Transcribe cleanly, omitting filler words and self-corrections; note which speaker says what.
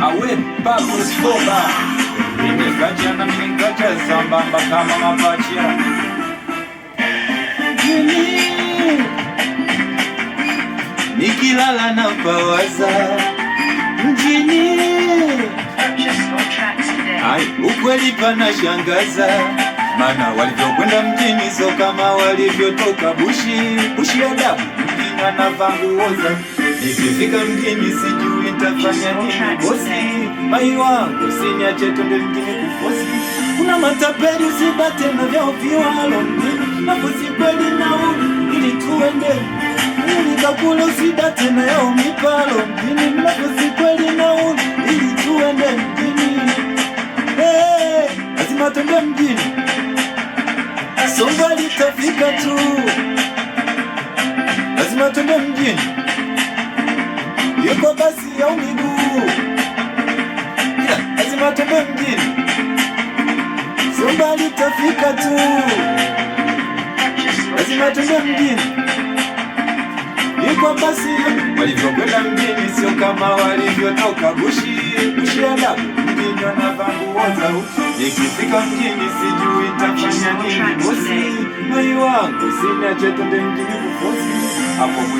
Speaker 1: Awe babu skoba nimekaja na minikaja sambamba kama mapacha nikilala na pawaza mjini. Ukweli pana shangaza, mana walivyokwenda mjini so kama walivyotoka bushi adabu mjini anavanguoza. Nikifika mjini sijui nitafanya nini bosi, mai wangu siniache twende mjini kufosi. Kuna matapeli usibate na vyao viwalo mjini, nafosi kweli nauli ili tuende. Ulikakula usibate na yao mipalo mjini, nafosi kweli nauli ili tuende mjini. Lazima twende mjini, songa litafika tu. Lazima twende mjini, yuko basi au miguu. Lazima twende mjini, songa litafika tu. Lazima twende mjini, yuko basi. Walivyokwenda mjini sio kama walivyotoka bushi adabu mjini wanavanguoza. Nikifika mjini sijui nitafanya nini bosi, mai wangu siniache twende mjini kufosi.